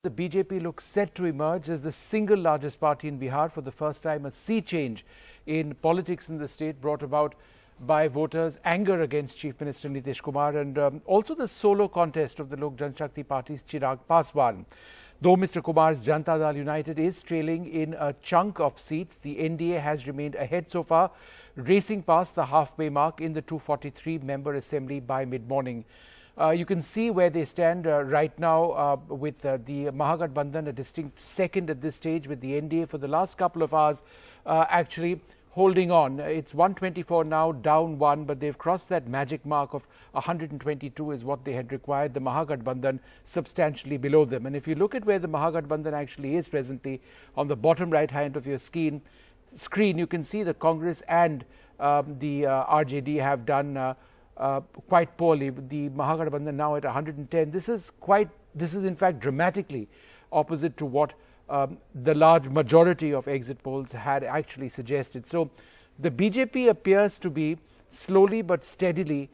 The BJP looks set to emerge as the single largest party in Bihar for the first time. A sea change in politics in the state brought about by voters' anger against Chief Minister Nitish Kumar and also the solo contest of the Lok Janshakti Party's Chirag Paswan. Though Mr. Kumar's Janata Dal United is trailing in a chunk of seats, the NDA has remained ahead so far, racing past the halfway mark in the 243-member assembly by mid-morning. You can see where they stand right now with the Mahagathbandhan a distinct second at this stage, with the NDA for the last couple of hours actually holding on. It's 124 now, down one, but they've crossed that magic mark of 122 is what they had required. The Mahagathbandhan substantially below them. And if you look at where the Mahagathbandhan actually is presently, on the bottom right hand of your screen, you can see the Congress and the RJD have done quite poorly. The Mahagathbandhan now at 110. This is in fact dramatically opposite to what the large majority of exit polls had actually suggested. So the BJP appears to be slowly but steadily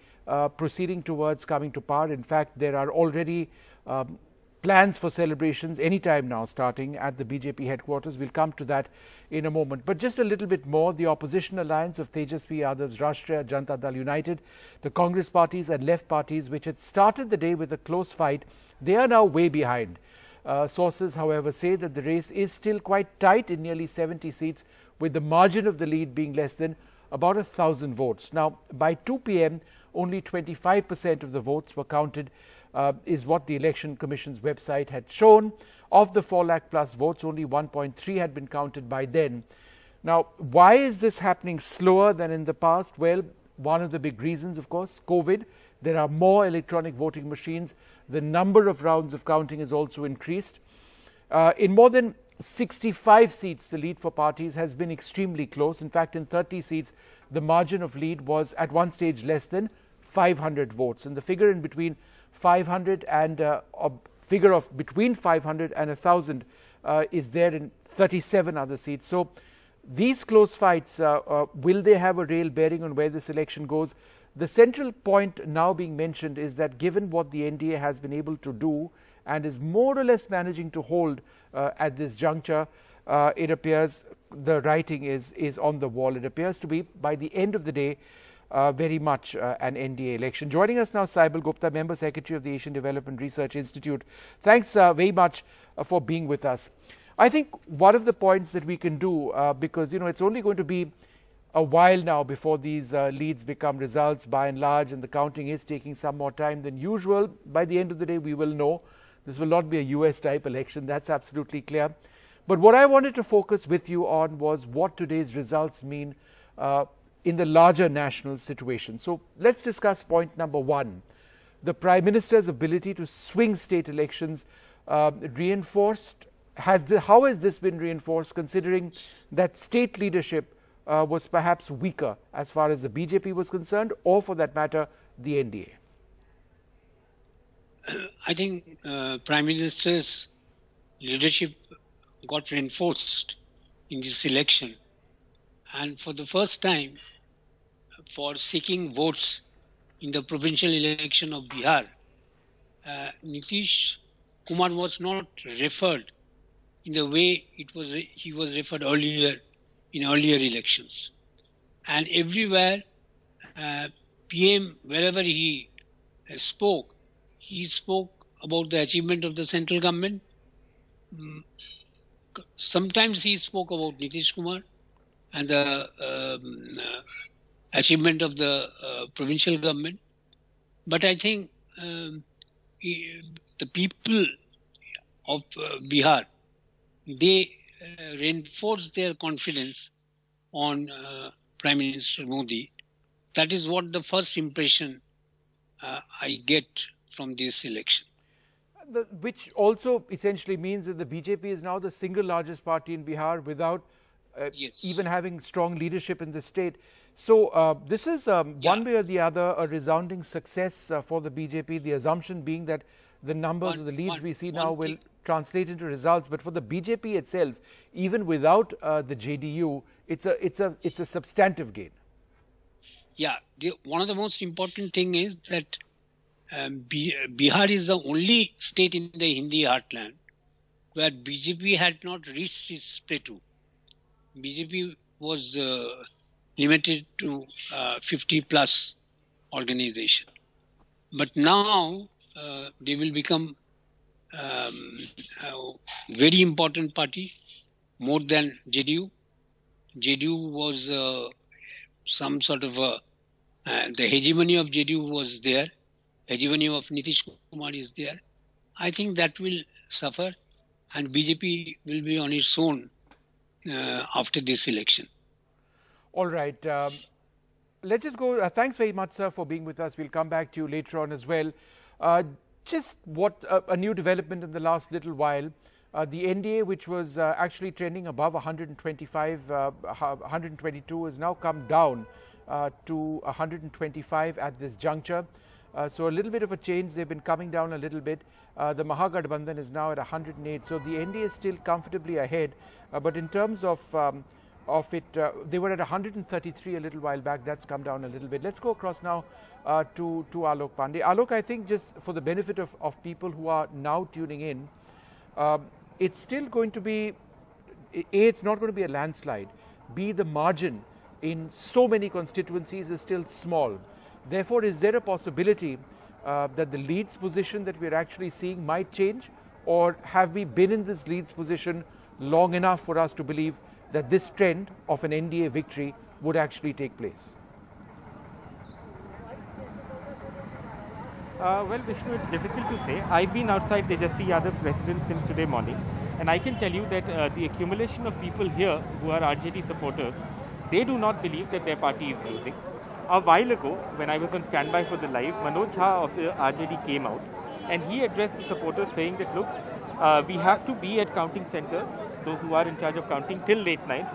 proceeding towards coming to power. In fact, there are already plans for celebrations anytime now starting at the BJP headquarters. We'll come to that in a moment. But just a little bit more, the opposition alliance of Tejasvi Yadav's Rashtriya Janata Dal United, the Congress parties and left parties, which had started the day with a close fight, they are now way behind. Sources, however, say that the race is still quite tight in nearly 70 seats, with the margin of the lead being less than about 1,000 votes. Now, by 2 p.m., only 25% of the votes were counted, is what the Election Commission's website had shown. Of the 4 lakh plus votes, only 1.3 had been counted by then. Now, why is this happening slower than in the past? Well, one of the big reasons, of course, COVID. There are more electronic voting machines. The number of rounds of counting has also increased. In more than 65 seats, the lead for parties has been extremely close. In fact, in 30 seats, the margin of lead was at one stage less than 500 votes. And the figure in between 500 and a figure of between 500 and 1,000 is there in 37 other seats. So these close fights, will they have a real bearing on where this election goes? The central point now being mentioned is that given what the NDA has been able to do and is more or less managing to hold at this juncture, it appears the writing is on the wall. It appears to be, by the end of the day, very much an NDA election. Joining us now, Saibal Gupta, Member Secretary of the Asian Development Research Institute. Thanks very much for being with us. I think one of the points that we can do, because it's only going to be a while now before these leads become results by and large, and the counting is taking some more time than usual. By the end of the day, we will know. This will not be a US type election, that's absolutely clear. But what I wanted to focus with you on was what today's results mean in the larger national situation. So let's discuss point number one. The Prime Minister's ability to swing state elections reinforced. How has this been reinforced, considering that state leadership was perhaps weaker as far as the BJP was concerned, or for that matter, the NDA? I think Prime Minister's leadership got reinforced in this election. And for the first time, for seeking votes in the provincial election of Bihar, Nitish Kumar was not referred in the way he was referred earlier in earlier elections. And everywhere, PM, wherever he spoke about the achievement of the central government. Sometimes he spoke about Nitish Kumar and the achievement of the provincial government. But I think the people of Bihar, they reinforced their confidence on Prime Minister Modi. That is what the first impression I get from this election. Which also essentially means that the BJP is now the single largest party in Bihar without even having strong leadership in the state. So this is one way or the other a resounding success for the BJP, the assumption being that the numbers of the leads we see now will translate into results. But for the BJP itself, even without the JDU, it's a substantive gain. Yeah, one of the most important thing is that Bihar is the only state in the Hindi heartland where BJP had not reached its plateau. BJP was limited to 50 plus organization. But now they will become a very important party, more than JDU. JDU was some sort of the hegemony of JDU was there. Hegemony of Nitish Kumar is there. I think that will suffer, and BJP will be on its own after this election. All right. Let's just go. Thanks very much, sir, for being with us. We'll come back to you later on as well. Just what a new development in the last little while. The NDA, which was actually trending above 125, 122, has now come down to 125 at this juncture. So a little bit of a change. They've been coming down a little bit. The Mahagathbandhan is now at 108. So the NDA is still comfortably ahead. But in terms of it, they were at 133 a little while back. That's come down a little bit. Let's go across now to Alok Pandey. Alok, I think just for the benefit of people who are now tuning in, it's still going to be, A, it's not going to be a landslide. B, the margin in so many constituencies is still small. Therefore, is there a possibility that the Leeds position that we're actually seeing might change? Or have we been in this Leeds position long enough for us to believe that this trend of an NDA victory would actually take place? Well, Vishnu, it's difficult to say. I've been outside Tejasvi Yadav's residence since today morning, and I can tell you that the accumulation of people here who are RJD supporters, they do not believe that their party is losing. A while ago, when I was on standby for the live, Manoj Jha of the RJD came out, and he addressed the supporters saying that, look, we have to be at counting centers, those who are in charge of counting, till late night,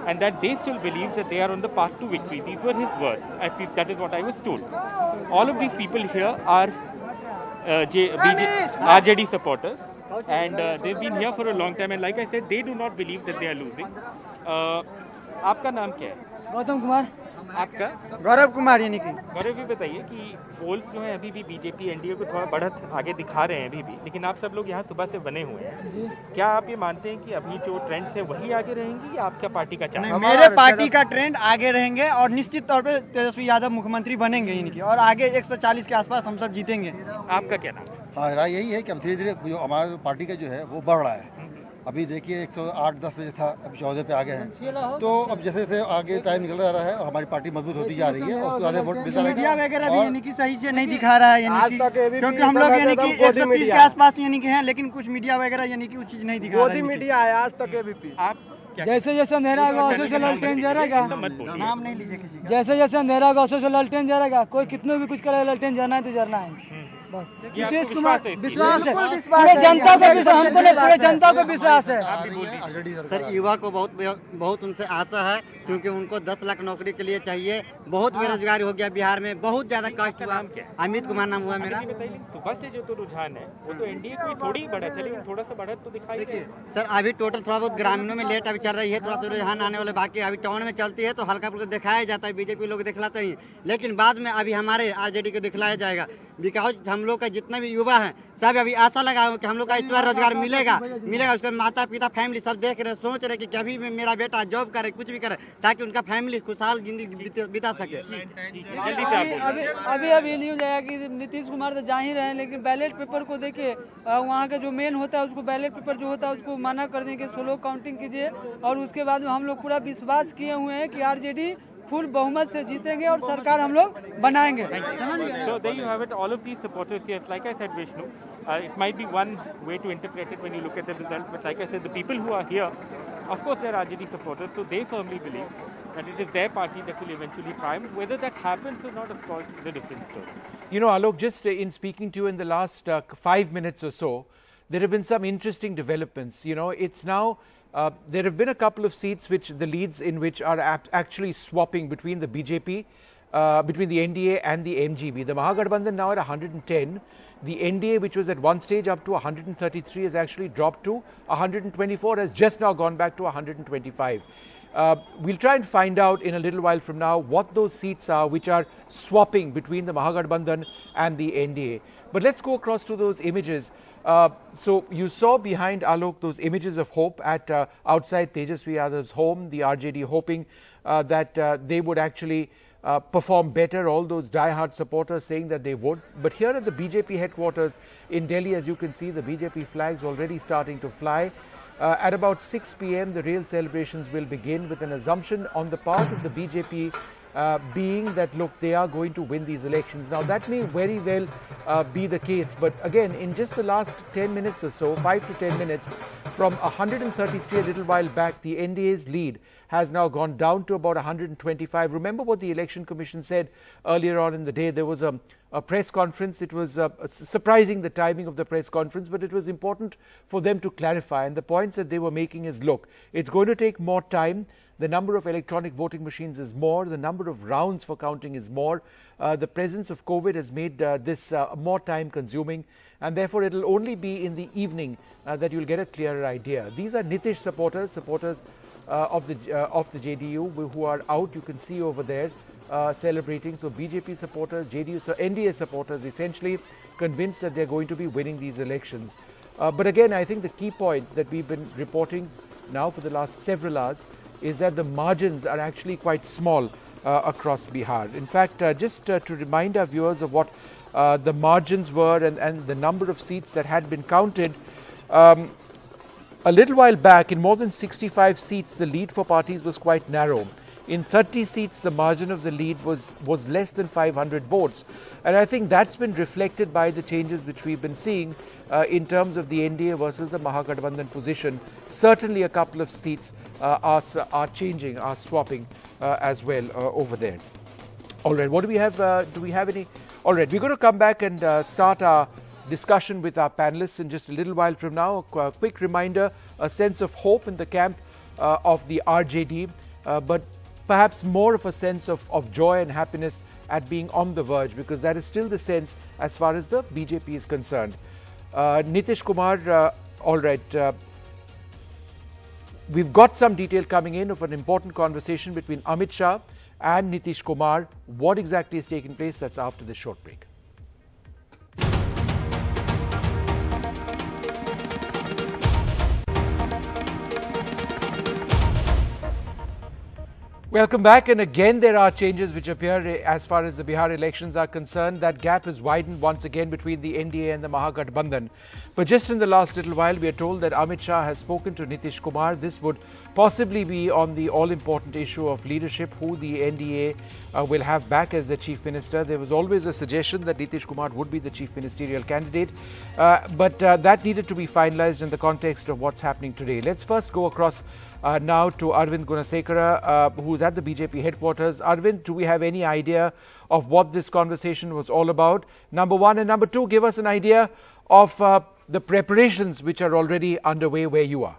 and that they still believe that they are on the path to victory. These were his words. At least that is what I was told. All of these people here are RJD supporters, and they've been here for a long time, and like I said, they do not believe that they are losing. आपका नाम क्या है? गौतम कुमार। आपका? गौरव कुमार। यानी कि गौरव, भी बताइए कि पोल्स जो है अभी भी बीजेपी एनडीए को थोड़ा बढ़त आगे दिखा रहे हैं अभी भी, लेकिन आप सब लोग यहाँ सुबह से बने हुए हैं। क्या आप ये मानते हैं कि अभी जो ट्रेंड्स है वही आगे रहेंगी या आपका पार्टी का चांस? मेरे पार्टी का ट्रेंड आगे रहेंगे और निश्चित तौर पे तेजस्वी यादव मुख्यमंत्री बनेंगे इनकी, और आगे 140 के आसपास हम सब जीतेंगे। आपका क्या नाम है? हाँ, राय यही है कि हम धीरे धीरे जो हमारी पार्टी का जो है वो बढ़ रहा है। अभी देखिए 108-10 बजे था, अभी 14 पे आ गए हैं। तो अब जैसे जैसे आगे टाइम निकल रहा है और हमारी पार्टी मजबूत होती जा रही है और ज़्यादा वोट मिलता रहेगा। मीडिया वगैरह भी यानी कि सही से नहीं दिखा रहा है, यानी कि क्योंकि हम लोग यानी कि 130 के आसपास यानी कि हैं, लेकिन कुछ मीडिया वगैरह यानी कि वो चीज नहीं दिखा रहा है। मीडिया है आज तक एबीपी। आप जैसे जैसे अंधेरा होगा वैसे से ललटेन जलेगा। नाम नहीं लीजिए किसी का। जैसे जैसे अंधेरा होगा वैसे से ललटेन जलेगा। कोई कितने भी कुछ करे, ललटेन जलना है तो जलना है। नीतीश कुमार विश्वास है, पूरे जनता को विश्वास, हमको नहीं पूरे जनता को विश्वास है। सर, युवा को बहुत उनसे आशा है, क्योंकि उनको 10 लाख नौकरी के लिए चाहिए। बहुत बेरोजगारी हो गया बिहार में, बहुत ज्यादा कष्ट हुआ। अमित कुमार नाम हुआ मेरा। सुबह से जो तो रुझान है वो तो एनडीए कोई थोड़ी बढ़त है, लेकिन थोड़ा सा बढ़त तो दिखाई दे। सर, अभी टोटल थोड़ा बहुत ग्रामीणों में लेट अभी चल रही है, थोड़ा सा रुझान आने वाले बाकी। अभी टाउन में चलती है तो हल्का फुल्का दिखाया जाता है, बीजेपी लोग दिखलाते ही, लेकिन बाद में अभी हमारे आरजेडी को दिखलाया जाएगा। बिकॉज हम लोग का जितना भी युवा है सब अभी आशा लगा कि हम लोग का इस बार रोजगार मिलेगा। उसके माता पिता फैमिली सब देख रहे, सोच रहे कि कभी भी मेरा बेटा जॉब करे, कुछ भी करे, ताकि उनका फैमिली खुशहाल जिंदगी बिता सके। अभी न्यूज आया कि नीतीश कुमार तो जा ही रहे हैं, लेकिन बैलेट पेपर को देखिए, वहाँ का जो मेन होता है उसको बैलेट पेपर जो होता है उसको माना कर दें कि स्लो काउंटिंग कीजिए, और उसके बाद में हम लोग पूरा विश्वास किए हुए हैं कि आरजेडी फुल बहुमत से जीतेंगे और सरकार हम लोग बनाएंगे। So there you have it, all of these supporters here. Like I said, Vishnu, it might be one way to interpret it when you look at the results, but like I said, the people who are here, of course, they're RJD supporters, so they firmly believe that it is their party that will eventually triumph. Whether that happens or not, of course, is a different story. You know, Alok, just in speaking to you in the last 5 minutes or so, there have been some interesting developments. You know, it's now there have been a couple of seats which the leads in which are actually swapping between the BJP, between the NDA and the MGB. The Mahagathbandhan now at 110. The NDA, which was at one stage up to 133, has actually dropped to 124, has just now gone back to 125. We'll try and find out in a little while from now what those seats are which are swapping between the Mahagathbandhan and the NDA. But let's go across to those images. So you saw behind Alok those images of hope at outside Tejaswi Yadav's home, the RJD hoping that they would actually perform better, all those die-hard supporters saying that they would. But here at the BJP headquarters in Delhi, as you can see, the BJP flags already starting to fly. At about 6 p.m, the real celebrations will begin, with an assumption on the part of the BJP being that, look, they are going to win these elections. Now, that may very well be the case. But again, in just the last 10 minutes or so, 5 to 10 minutes, from 133 a little while back, the NDA's lead has now gone down to about 125. Remember what the Election Commission said earlier on in the day. There was a press conference. It was surprising, the timing of the press conference, but it was important for them to clarify. And the points that they were making is, look, it's going to take more time. The number of electronic voting machines is more. The number of rounds for counting is more. The presence of COVID has made this more time consuming, and therefore it will only be in the evening that you'll get a clearer idea. These are Nitish supporters of the JDU who are out. You can see over there celebrating. So BJP supporters, JDU, so NDA supporters, essentially convinced that they're going to be winning these elections. But again, I think the key point that we've been reporting now for the last several hours is that the margins are actually quite small across Bihar. In fact, just to remind our viewers of what the margins were and the number of seats that had been counted, a little while back, in more than 65 seats, the lead for parties was quite narrow. In 30 seats, the margin of the lead was less than 500 votes. And I think that's been reflected by the changes which we've been seeing in terms of the NDA versus the Mahagathbandhan position. Certainly a couple of seats are changing, are swapping as well over there. All right, what do we have? Do we have any? All right, we're going to come back and start our discussion with our panelists in just a little while from now. A quick reminder, a sense of hope in the camp of the RJD, but perhaps more of a sense of joy and happiness at being on the verge, because that is still the sense as far as the BJP is concerned. Nitish Kumar, all right, we've got some detail coming in of an important conversation between Amit Shah and Nitish Kumar. What exactly is taking place? That's after this short break. Welcome back, and again there are changes which appear as far as the Bihar elections are concerned. That gap has widened once again between the NDA and the Mahagathbandhan. But just in the last little while, we are told that Amit Shah has spoken to Nitish Kumar. This would possibly be on the all-important issue of leadership, who the NDA will have back as the chief minister. There was always a suggestion that Nitish Kumar would be the chief ministerial candidate, but that needed to be finalized in the context of what's happening today. Let's first go across now to Arvind Gunasekara, who's at the BJP headquarters. Arvind, do we have any idea of what this conversation was all about? Number one, and number two, give us an idea of the preparations which are already underway where you are.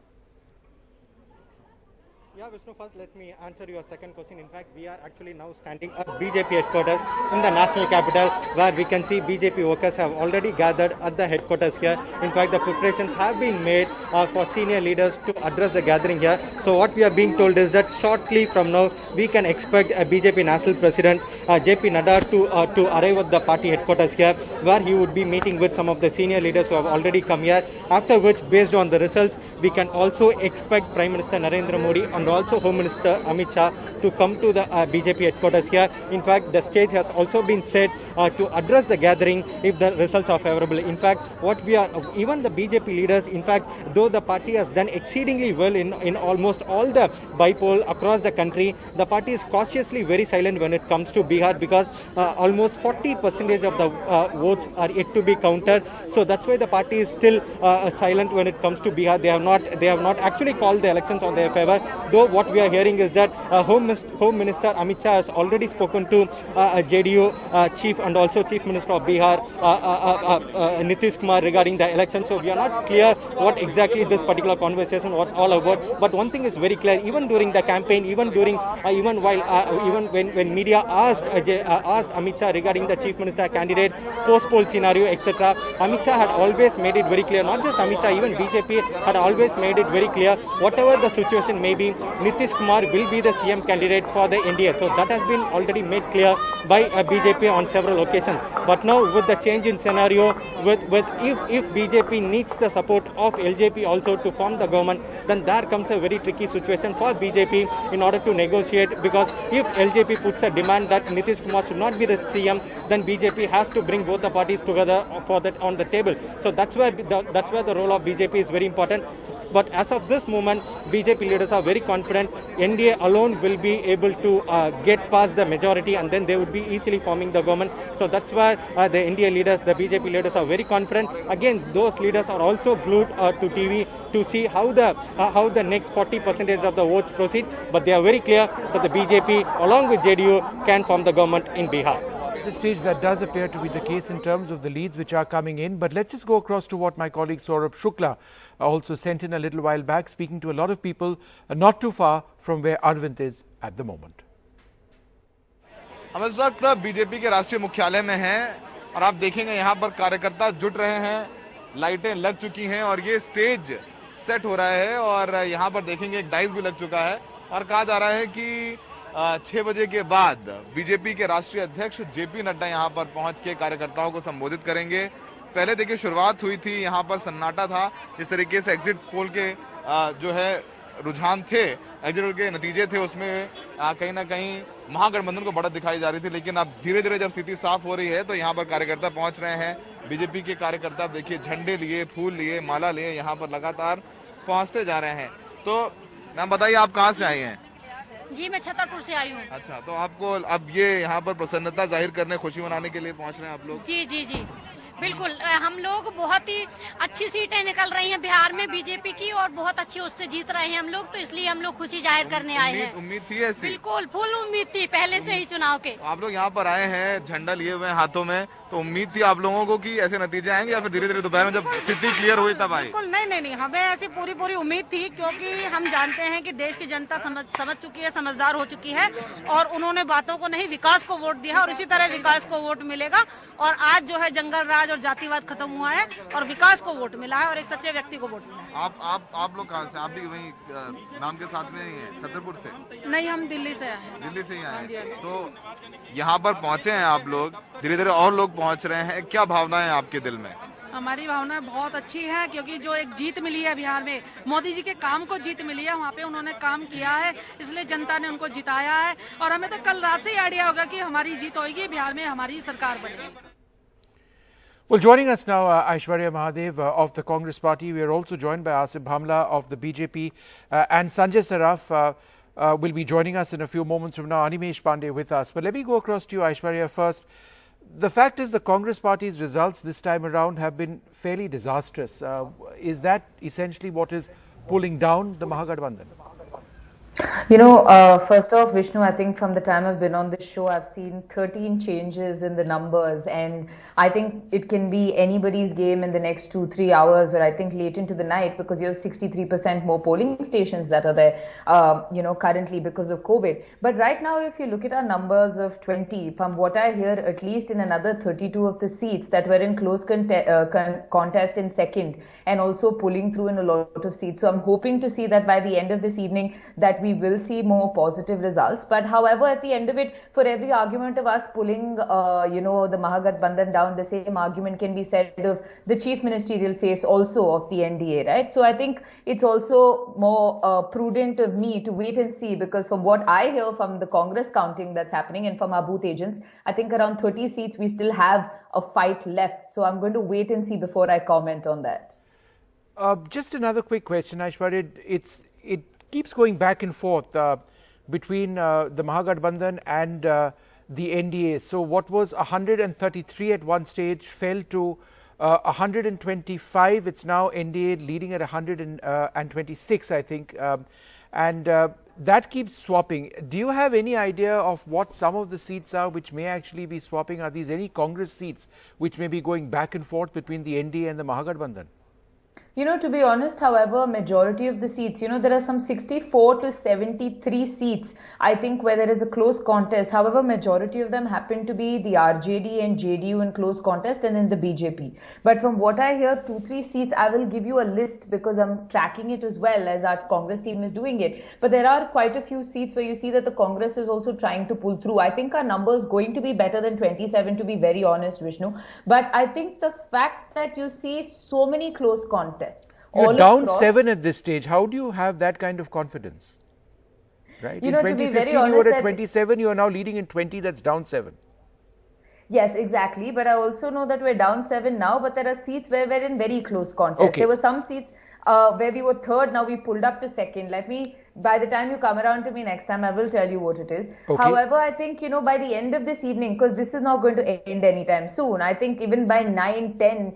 Yeah, Vishnu, first let me answer your second question. In fact, we are actually now standing at BJP headquarters in the national capital, where we can see BJP workers have already gathered at the headquarters here. In fact, the preparations have been made for senior leaders to address the gathering here. So what we are being told is that shortly from now, we can expect a BJP national president, JP Nadda, to arrive at the party headquarters here, where he would be meeting with some of the senior leaders who have already come here. After which, based on the results, we can also expect Prime Minister Narendra Modi and also Home Minister Amit Shah to come to the BJP headquarters here. In fact, the stage has also been set to address the gathering if the results are favorable. In fact, even the BJP leaders, in fact, though the party has done exceedingly well in almost all the by-poll across the country, the party is cautiously very silent when it comes to Bihar, because almost 40% of the votes are yet to be counted. So that's why the party is still silent when it comes to Bihar. They have not actually called the elections on their favor. Though what we are hearing is that Home Minister Amit Shah has already spoken to JDU chief and also Chief Minister of Bihar, Nitish Kumar, regarding the election. So we are not clear what exactly this particular conversation was all about. But one thing is very clear: even during the campaign, even when media asked Amit Shah regarding the Chief Minister candidate, post-poll scenario, etc., Amit Shah had always made it very clear. Not just Amit Shah, even BJP had always made it very clear. Whatever the situation may be, Nitish Kumar will be the CM candidate for the NDA. So that has been already made clear by BJP on several occasions. But now with the change in scenario, if BJP needs the support of LJP also to form the government, then there comes a very tricky situation for BJP in order to negotiate, because if LJP puts a demand that Nitish Kumar should not be the CM, then BJP has to bring both the parties together for that on the table. So that's where the role of BJP is very important. But as of this moment, BJP leaders are very confident NDA alone will be able to get past the majority, and then they would be easily forming the government. So that's why the NDA leaders, the BJP leaders are very confident. Again, those leaders are also glued to TV to see how the next 40% of the votes proceed. But they are very clear that the BJP along with JDU can form the government in Bihar. At this stage, that does appear to be the case in terms of the leads which are coming in. But let's just go across to what my colleague Saurabh Shukla also sent in a little while back, speaking to a lot of people not too far from where Arvind is at the moment. हम इस वक्त BJP के राष्ट्रीय मुख्यालय में हैं और आप देखेंगे यहाँ पर कार्यकर्ता जुट रहे हैं, लाइटें लग चुकी हैं और ये स्टेज सेट हो रहा है और यहाँ पर देखेंगे एक डाइस भी लग चुका है और कहा जा रहा है कि 6 बजे के बाद बीजेपी के राष्ट्रीय अध्यक्ष जेपी नड्डा यहाँ पर पहुंच के कार्यकर्ताओं को संबोधित करेंगे। पहले देखिए शुरुआत हुई थी, यहाँ पर सन्नाटा था, इस तरीके से एग्जिट पोल के जो है रुझान थे, एग्जिट पोल के नतीजे थे, उसमें कहीं ना कहीं महागठबंधन को बढ़त दिखाई जा रही थी। लेकिन अब धीरे धीरे जब स्थिति साफ हो रही है तो यहाँ पर कार्यकर्ता पहुंच रहे हैं। बीजेपी के कार्यकर्ता देखिए झंडे लिए, फूल लिए, माला लिए यहाँ पर लगातार पहुंचते जा रहे हैं। तो मैम बताइए, आप कहाँ से आई हैं? जी मैं छतरपुर से आई हूँ। अच्छा, तो आपको अब ये यहाँ पर प्रसन्नता जाहिर करने, खुशी मनाने के लिए पहुँच रहे हैं आप लोग? जी जी जी बिल्कुल, हम लोग बहुत ही अच्छी सीटें निकल रही हैं बिहार में बीजेपी की और बहुत अच्छी उससे जीत रहे हैं हम लोग, तो इसलिए हम लोग खुशी जाहिर करने आए हैं। उम्मीद थी ऐसी? बिल्कुल फुल उम्मीद थी पहले से ही चुनाव के। आप लोग यहाँ पर आए हैं झंडा लिए हुए हाथों में, तो उम्मीद थी आप लोगों को कि ऐसे नतीजे आएंगे या फिर धीरे धीरे दोपहर में जब स्थिति क्लियर हुई तब आई? बिल्कुल नहीं, हमें ऐसी पूरी उम्मीद थी, क्योंकि हम जानते हैं कि देश की जनता समझ चुकी है, समझदार हो चुकी है और उन्होंने बातों को नहीं विकास को वोट दिया और इसी तरह विकास को वोट मिलेगा। और आज जो है जंगल राज और जातिवाद खत्म हुआ है और विकास को वोट मिला है और एक सच्चे व्यक्ति को वोट मिला है। आप लोग कहाँ से? आप भी वही नाम के साथ में ही हैं, छतरपुर से? नहीं, हम दिल्ली से आए हैं। दिल्ली से ही आए हैं। तो यहाँ पर पहुँचे हैं आप लोग, धीरे धीरे और लोग पहुँच रहे हैं, क्या भावनाएं हैं आपके दिल में? हमारी भावना बहुत अच्छी है, क्योंकि जो एक जीत मिली है बिहार में, मोदी जी के काम को जीत मिली है, वहाँ पे उन्होंने काम किया है, इसलिए जनता ने उनको जिताया है और हमें तो कल रात से ही आइडिया होगा कि हमारी जीत होगी, बिहार में हमारी सरकार बनेगी। Well, joining us now, Aishwarya Mahadev of the Congress Party. We are also joined by Asif Bhamla of the BJP and Sanjay Saraf will be joining us in a few moments from now. Animesh Pandey with us. But let me go across to you, Aishwarya, first. The fact is the Congress Party's results this time around have been fairly disastrous. Is that essentially what is pulling down the Mahagathbandhan? You know, first off, Vishnu, I think from the time I've been on this show, I've seen 13 changes in the numbers, and I think it can be anybody's game in the next 2-3 hours, or I think late into the night, because you have 63% more polling stations that are there, currently because of COVID. But right now, if you look at our numbers of 20, from what I hear, at least in another 32 of the seats that were in close contest in second, and also pulling through in a lot of seats. So I'm hoping to see that by the end of this evening, that we will see more positive results. But however, at the end of it, for every argument of us pulling, the Mahagathbandhan down, the same argument can be said of the chief ministerial face also of the NDA, right? So I think it's also more prudent of me to wait and see, because from what I hear from the Congress counting that's happening and from our booth agents, I think around 30 seats we still have a fight left. So I'm going to wait and see before I comment on that. Just another quick question, Aishwarya. It keeps going back and forth between the Mahagathbandhan and the NDA. So what was 133 at one stage fell to 125. It's now NDA leading at 126, I think. That keeps swapping. Do you have any idea of what some of the seats are which may actually be swapping? Are these any Congress seats which may be going back and forth between the NDA and the Mahagathbandhan? To be honest, however, majority of the seats, there are some 64 to 73 seats, I think, where there is a close contest. However, majority of them happen to be the RJD and JDU in close contest and then the BJP. But from what I hear, 2-3 seats, I will give you a list because I'm tracking it as well as our Congress team is doing it. But there are quite a few seats where you see that the Congress is also trying to pull through. I think our number is going to be better than 27, to be very honest, Vishnu. But I think the fact that you see so many close contests, you're down 7 at this stage. How do you have that kind of confidence? Right? In 2015, you were at 27. You are now leading in 20. That's down 7. Yes, exactly. But I also know that we're down 7 now. But there are seats where we're in very close contest. Okay. There were some seats where we were third. Now we pulled up to second. By the time you come around to me next time, I will tell you what it is. Okay. However, I think, by the end of this evening, because this is not going to end anytime soon, I think even by 9, 10,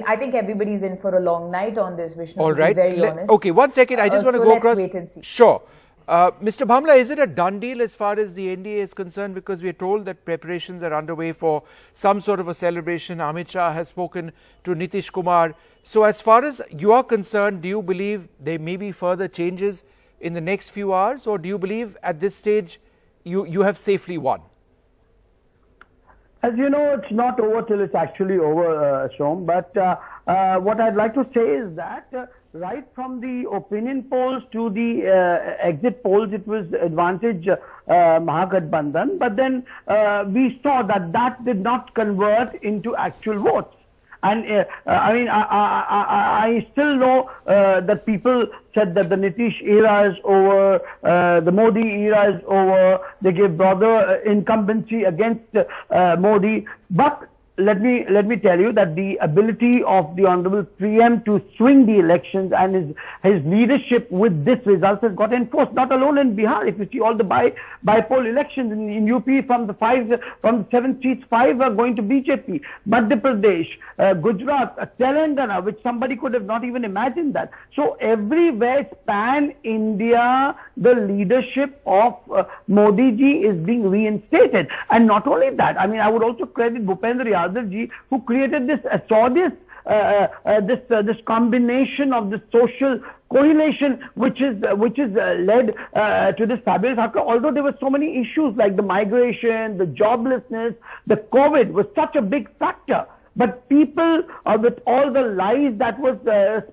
I think everybody's in for a long night on this, Vishnu. All right. To be very honest. Okay, 1 second. I just want to go across. Wait and see. Sure. Mr. Bhamla, is it a done deal as far as the NDA is concerned? Because we are told that preparations are underway for some sort of a celebration. Amit Shah has spoken to Nitish Kumar. So as far as you are concerned, do you believe there may be further changes in the next few hours, or do you believe at this stage you have safely won? As you know, it's not over till it's actually over, Som. But what I'd like to say is that right from the opinion polls to the exit polls, it was advantage Mahagathbandhan. But then we saw that did not convert into actual votes. And I still know that people said that the Nitish era is over, the Modi era is over. They gave broader incumbency against Modi. But let me tell you that the ability of the Honorable PM to swing the elections and his leadership with this result has got enforced, not alone in Bihar. If you see all the by-poll elections in UP, from the 7 seats, 5 are going to BJP. Madhya Pradesh, Gujarat, Telangana, which somebody could have not even imagined that. So everywhere, pan-India, the leadership of Modi ji is being reinstated. And not only that, I would also credit Bhupendra Yadav ji, who created this this combination of the social correlation which is led to this fabulous outcome. Although there were so many issues like the migration, the joblessness, the COVID was such a big factor. But people, with all the lies that was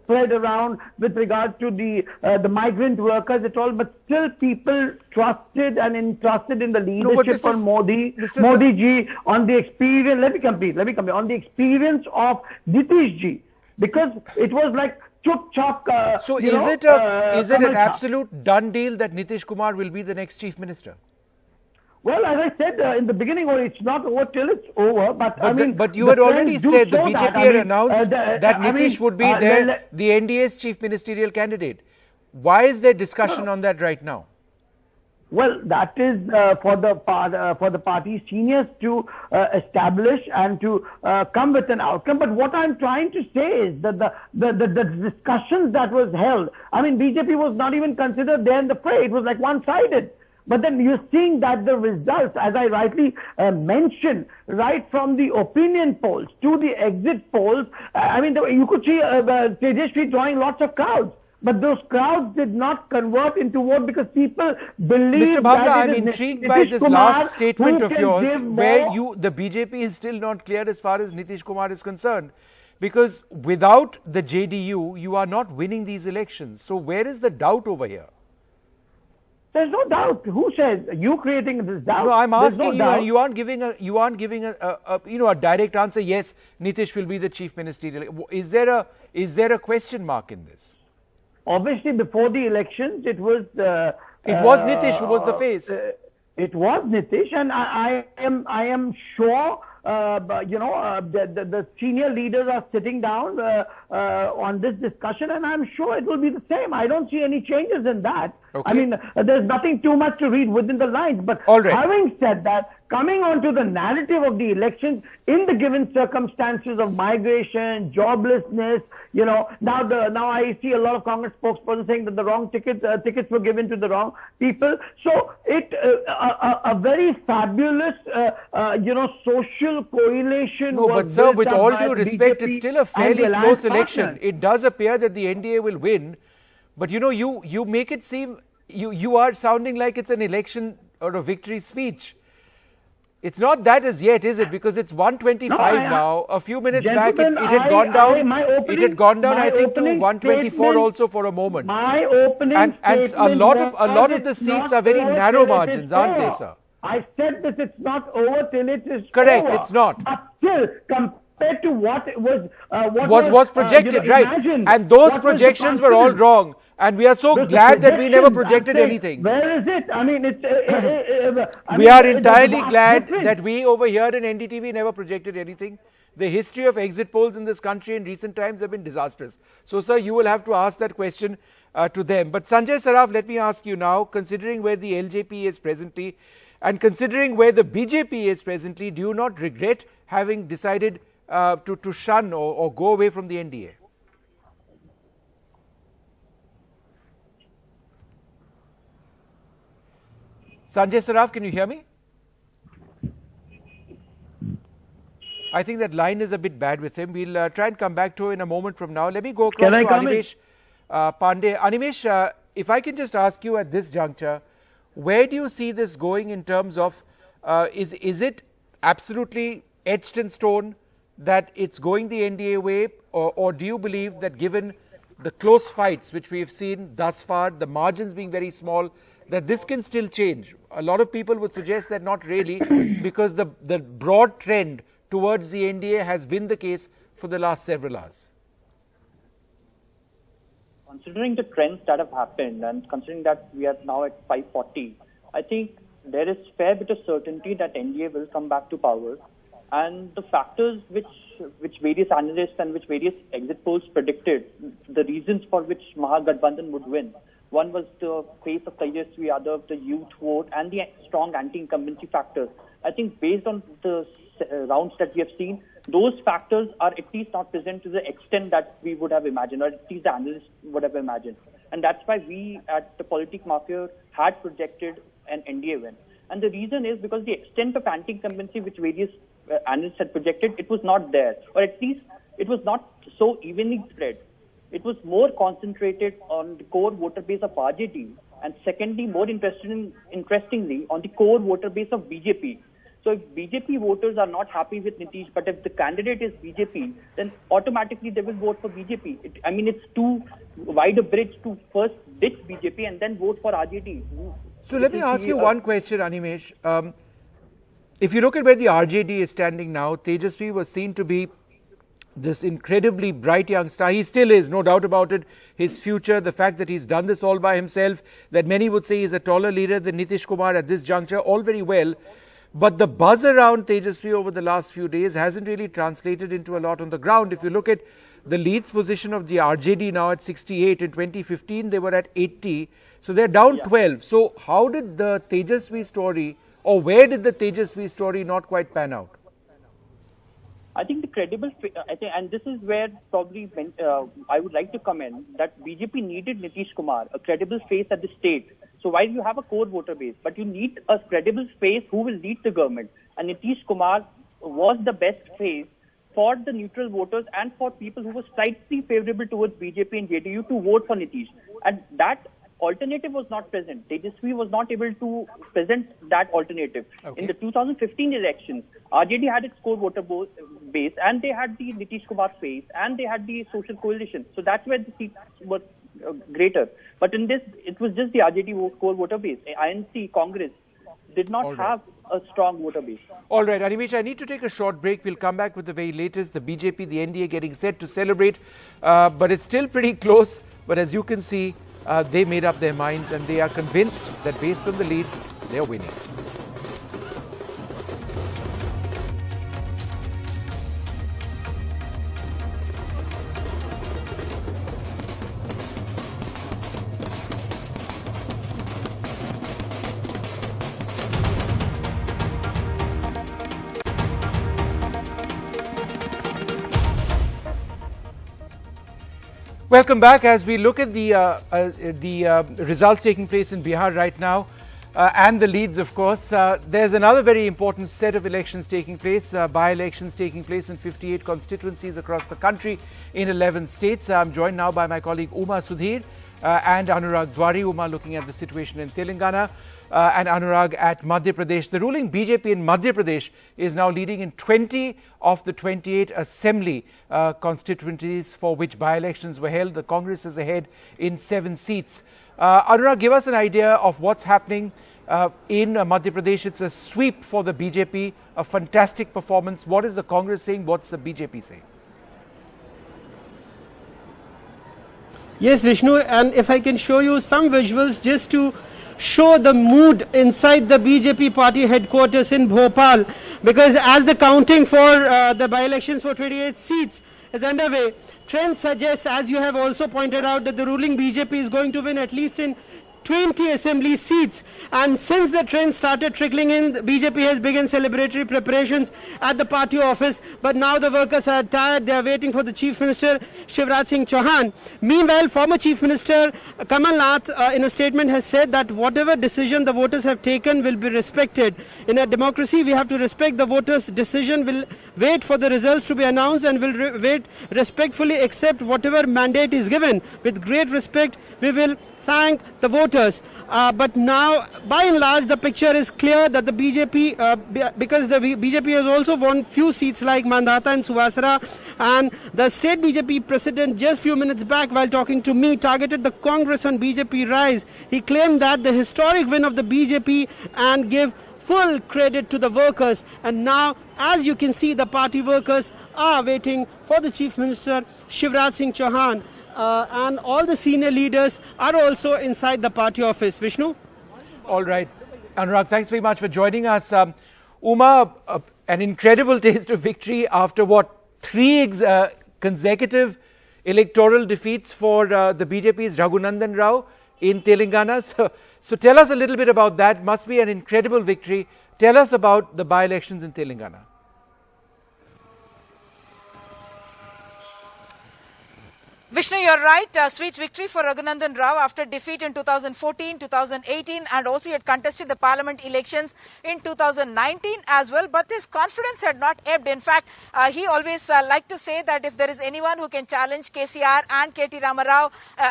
spread around with regard to the migrant workers at all, but still people trusted and entrusted in the leadership of Modi ji, on the experience. Let me complete. On the experience of Nitish ji, because it was like chuk-chak. So is it an absolute done deal that Nitish Kumar will be the next chief minister? Well, as I said in the beginning, it's not over till it's over. But you had already said the BJP had announced that Nitish would be the NDA's chief ministerial candidate. Why is there discussion on that right now? Well, that is for the party seniors to establish and to come with an outcome. But what I'm trying to say is that the discussions that was held, BJP was not even considered there in the fray. It was like one-sided. But then you're seeing that the results, as I rightly mentioned, right from the opinion polls to the exit polls, you could see Tejashwi drawing lots of crowds. But those crowds did not convert into vote because people believe Mr. Bhamla, I'm intrigued by this last statement of yours where the BJP is still not clear as far as Nitish Kumar is concerned. Because without the JDU, you are not winning these elections. So where is the doubt over here? There's no doubt. Who says you creating this doubt? No, I'm asking you, and you aren't giving a direct answer. Yes, Nitish will be the chief ministerial. Is there a question mark in this? Obviously, before the elections, it was Nitish who was the face. It was Nitish, and I am sure. The senior leaders are sitting down on this discussion, and I'm sure it will be the same. I don't see any changes in that. Okay. There's nothing too much to read within the lines. But having said that, coming on to the narrative of the elections in the given circumstances of migration, joblessness, now I see a lot of Congress spokespersons saying that the wrong tickets were given to the wrong people. So a very fabulous, social neutral coalition. No, was but sir, built with up all by due the respect, BJP it's still a and fairly the alliance close election. partners. It does appear that the NDA will win, but you know, you make it seem you are sounding like it's an election or a victory speech. It's not that as yet, is it? Because it's 125 now. A few minutes back, it had gone down. It had gone down, I think, to 124 also for a moment. My opening and a lot of the it's seats not are very over narrow till it margins, is aren't they, over. sir? I said this, it's not over till it is Correct, over. it's not. But still, compared to what was projected, right? imagined, And those what was the projections were all confidence? wrong. And we are so Those glad that we never projections, projected I'm saying, anything. Where is it? I mean, it's. We are entirely glad that we over here in NDTV never projected anything. The history of exit polls in this country in recent times have been disastrous. So, sir, you will have to ask that question to them. But Sanjay Saraf, let me ask you now, considering where the LJP is presently and considering where the BJP is presently, do you not regret having decided to shun or go away from the NDA? Sanjay Saraf, can you hear me? I think that line is a bit bad with him. We'll try and come back to him in a moment from now. Let me go across to Animesh Pandey. Animesh, if I can just ask you at this juncture, where do you see this going in terms of, is it absolutely etched in stone that it's going the NDA way, or do you believe that given the close fights which we have seen thus far, the margins being very small, that this can still change? A lot of people would suggest that not really, because the broad trend towards the NDA has been the case for the last several hours. Considering the trends that have happened and considering that we are now at 540, I think there is fair bit of certainty that NDA will come back to power. And the factors which various analysts and which various exit polls predicted, the reasons for which Mahagathbandhan would win. One was the face of Tejasvi Yadav, the youth vote, and the strong anti-incumbency factors. I think based on the rounds that we have seen, those factors are at least not present to the extent that we would have imagined, or at least the analysts would have imagined. And that's why we at the Politikmarker had projected an NDA win. And the reason is because the extent of anti-incumbency which various analysts had projected, it was not there, or at least it was not so evenly spread. It was more concentrated on the core voter base of RJD, and secondly, more interestingly, on the core voter base of BJP. So if BJP voters are not happy with Nitish, but if the candidate is BJP, then automatically they will vote for BJP. It's too wide a bridge to first ditch BJP and then vote for RJD. So let me ask you one question, Animesh. If you look at where the RJD is standing now, Tejasvi was seen to be this incredibly bright young star. He still is, no doubt about it. His future, the fact that he's done this all by himself, that many would say he's a taller leader than Nitish Kumar at this juncture, all very well. But the buzz around Tejasvi over the last few days hasn't really translated into a lot on the ground. If you look at the Leeds position of the RJD now at 68, in 2015 they were at 80. So they're down 12. So how did the Tejasvi story, or where did the Tejasvi story not quite pan out? I think the credible, and this is where probably I would like to comment that BJP needed Nitish Kumar, a credible face at the state. So while you have a core voter base, but you need a credible face who will lead the government. And Nitish Kumar was the best face for the neutral voters and for people who were slightly favorable towards BJP and JDU to vote for Nitish. And that alternative was not present. Tejasvi was not able to present that alternative. Okay. In the 2015 elections, RJD had its core voter base, and they had the Nitish Kumar face, and they had the social coalition. So that's where the seats were greater. But in this, it was just the RJD core voter base. INC, Congress did not have a strong voter base. All right, Animesh, I need to take a short break. We'll come back with the very latest. The BJP, the NDA getting set to celebrate, but it's still pretty close. But as you can see, they made up their minds and they are convinced that based on the leads, they're winning. Welcome back as we look at the results taking place in Bihar right now. and the leads, of course. There's another very important set of elections taking place, by-elections taking place in 58 constituencies across the country in 11 states. I'm joined now by my colleague Uma Sudhir and Anurag Dwari. Uma looking at the situation in Telangana and Anurag at Madhya Pradesh. The ruling BJP in Madhya Pradesh is now leading in 20 of the 28 assembly constituencies for which by-elections were held. The Congress is ahead in 7 seats. Anurag, give us an idea of what's happening in Madhya Pradesh. It's a sweep for the BJP, a fantastic performance. What is the Congress saying? What's the BJP saying? Yes, Vishnu, and if I can show you some visuals just to show the mood inside the BJP party headquarters in Bhopal, because as the counting for the by-elections for 28 seats is underway, trend suggests, as you have also pointed out, that the ruling BJP is going to win at least in 20 assembly seats. And since the trend started trickling in, the BJP has begun celebratory preparations at the party office. But now the workers are tired. They are waiting for the Chief Minister, Shivraj Singh Chauhan. Meanwhile, former Chief Minister Kamal Nath in a statement has said that whatever decision the voters have taken will be respected. In a democracy, we have to respect the voters' decision, will wait for the results to be announced, and will wait respectfully accept whatever mandate is given. With great respect, we will thank the voters. But now, by and large, the picture is clear that the BJP, because the BJP has also won few seats like Mandata and Suvasra, and the state BJP president just few minutes back, while talking to me, targeted the Congress and BJP rise. He claimed that the historic win of the BJP and give full credit to the workers. And now, as you can see, the party workers are waiting for the Chief Minister, Shivraj Singh Chauhan. And all the senior leaders are also inside the party office. Vishnu? All right. Anurag, thanks very much for joining us. Uma, an incredible taste of victory after what, 3 consecutive electoral defeats for the BJP's Raghunandan Rao in Telangana. So tell us a little bit about that. Must be an incredible victory. Tell us about the by-elections in Telangana. Vishnu, you're right. Sweet victory for Raghunandan Rao after defeat in 2014, 2018, and also he had contested the parliament elections in 2019 as well. But his confidence had not ebbed. In fact, he always liked to say that if there is anyone who can challenge KCR and KT Ramarao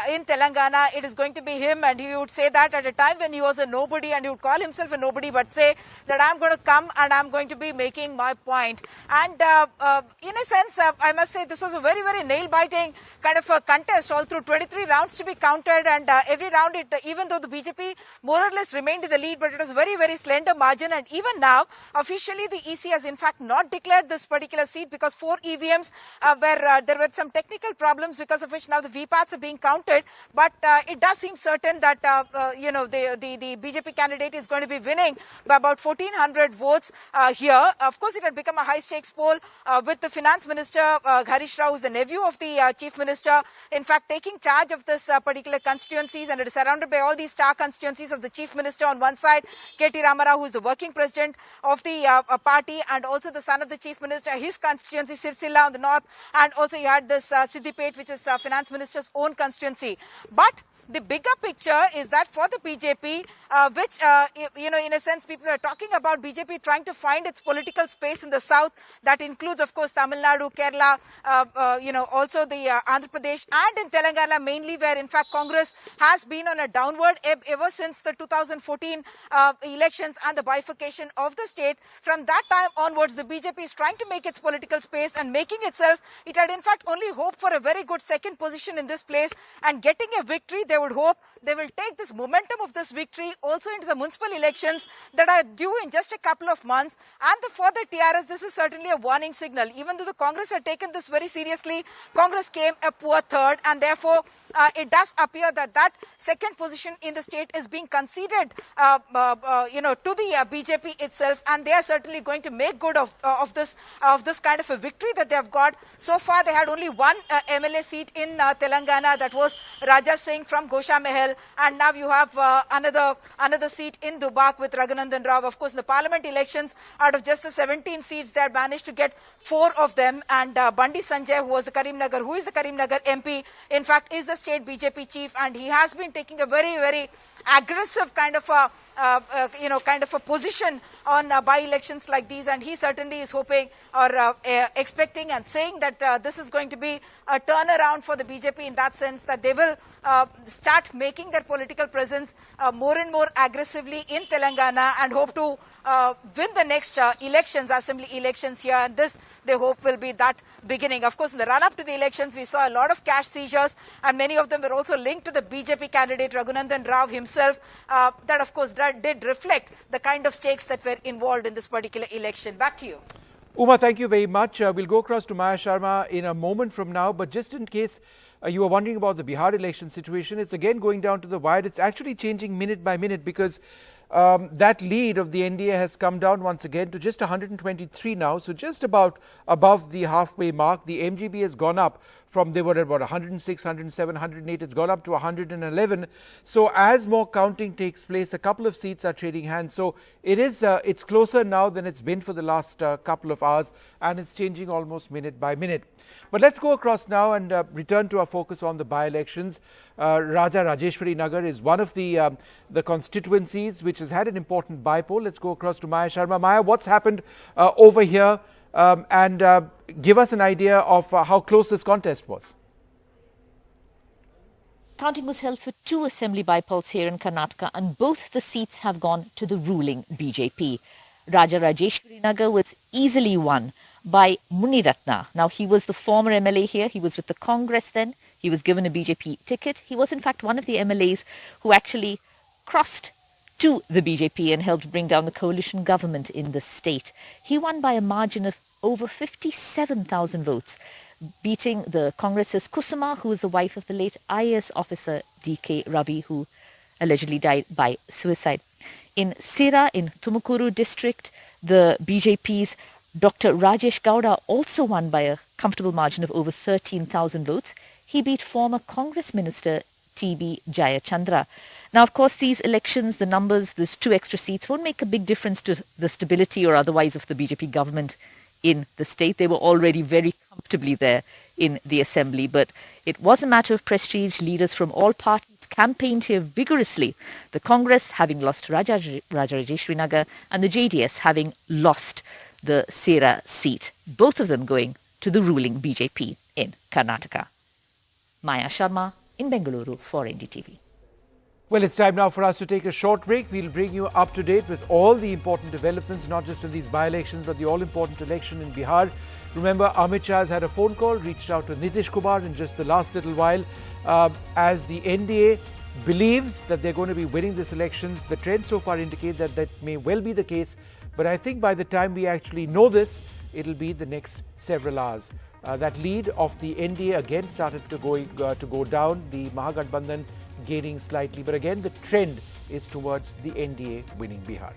in Telangana, it is going to be him. And he would say that at a time when he was a nobody, and he would call himself a nobody, but say that I'm going to come and I'm going to be making my point. And in a sense, I must say this was a very, very nail-biting kind of a contest, all through 23 rounds to be counted, and every round, even though the BJP more or less remained in the lead, but it was a very, very slender margin. And even now, officially, the EC has in fact not declared this particular seat because 4 EVMs where there were some technical problems, because of which now the VPATs are being counted. But it does seem certain that the BJP candidate is going to be winning by about 1,400 votes here. Of course, it had become a high-stakes poll with the Finance Minister Harish Rao, who is the nephew of the Chief Minister, in fact taking charge of this particular constituencies, and it is surrounded by all these star constituencies of the Chief Minister on one side, KT Ramarao, who is the working president of the party, and also the son of the Chief Minister, his constituency Sirsilla on the north, and also he had this Siddipet, which is Finance Minister's own constituency. But the bigger picture is that for the BJP, which, in a sense, people are talking about BJP trying to find its political space in the south. That includes, of course, Tamil Nadu, Kerala, also the Andhra Pradesh, and in Telangana mainly, where in fact Congress has been on a downward ebb ever since the 2014 elections and the bifurcation of the state. From that time onwards, the BJP is trying to make its political space and making itself. It had in fact only hoped for a very good second position in this place, and getting a victory, they would hope they will take this momentum of this victory also into the municipal elections that are due in just a couple of months. And for the TRS, this is certainly a warning signal. Even though the Congress had taken this very seriously, Congress came a poor third, and therefore it does appear that that second position in the state is being conceded to the BJP itself, and they are certainly going to make good of this kind of a victory that they have got. So far, they had only one MLA seat in Telangana, that was Raja Singh from Gosha Mahal, and now you have another seat in Dubak with Raghunandan Rao. Of course, in the parliament elections, out of just the 17 seats, they had managed to get 4 of them, and Bandi Sanjay, who is the Karimnagar MP, in fact, is the state BJP chief, and he has been taking a very, very aggressive kind of a position on by-elections like these, and he certainly is hoping or expecting and saying that this is going to be a turnaround for the BJP in that sense, that they will start making their political presence more and more aggressively in Telangana and hope to win the next elections, assembly elections here, and this they hope will be that beginning. Of course, in the run-up to the elections, we saw a lot of cash seizures, and many of them were also linked to the BJP candidate Raghunandan Rao himself. That, of course, did reflect the kind of stakes that were involved in this particular election. Back to you. Uma, thank you very much. We'll go across to Maya Sharma in a moment from now, but just in case you were wondering about the Bihar election situation, it's again going down to the wire. It's actually changing minute by minute because that lead of the NDA has come down once again to just 123 now, so just about above the halfway mark. The MGB has gone up from, they were at about 106, 107, 108, it's gone up to 111. So as more counting takes place, a couple of seats are trading hands. So it is, it's closer now than it's been for the last couple of hours, and it's changing almost minute by minute. But let's go across now and return to our focus on the by-elections. Raja Rajeshwari Nagar is one of the constituencies which has had an important by-poll. Let's go across to Maya Sharma. Maya, what's happened over here, and give us an idea of how close this contest was. Counting was held for 2 assembly by-polls here in Karnataka, and both the seats have gone to the ruling BJP. Raja Rajeshwari Nagar was easily won by Muniratna. Now, he was the former MLA here. He was with the Congress then. He was given a BJP ticket. He was, in fact, one of the MLAs who actually crossed to the BJP and helped bring down the coalition government in the state. He won by a margin of over 57,000 votes, beating the Congress's Kusuma, who was the wife of the late IAS officer D.K. Ravi, who allegedly died by suicide. In Sira, in Tumukuru district, the BJP's Dr. Rajesh Gowda also won by a comfortable margin of over 13,000 votes. He beat former Congress Minister T.B. Jayachandra. Now, of course, these elections, the numbers, these 2 extra seats won't make a big difference to the stability or otherwise of the BJP government in the state. They were already very comfortably there in the assembly, but it was a matter of prestige. Leaders from all parties campaigned here vigorously. The Congress having lost Raja Rajeshwari Nagar, and the JDS having lost the Sera seat, both of them going to the ruling BJP in Karnataka. Maya Sharma in Bengaluru for NDTV. Well, it's time now for us to take a short break. We'll bring you up to date with all the important developments, not just in these by-elections, but the all-important election in Bihar. Remember, Amit Shah has had a phone call, reached out to Nitish Kumar in just the last little while. As the NDA believes that they're going to be winning these elections, the trends so far indicate that that may well be the case. But I think by the time we actually know this, it'll be the next several hours. That lead of the NDA again started to go down, the Mahagathbandhan gaining slightly. But again, the trend is towards the NDA winning Bihar.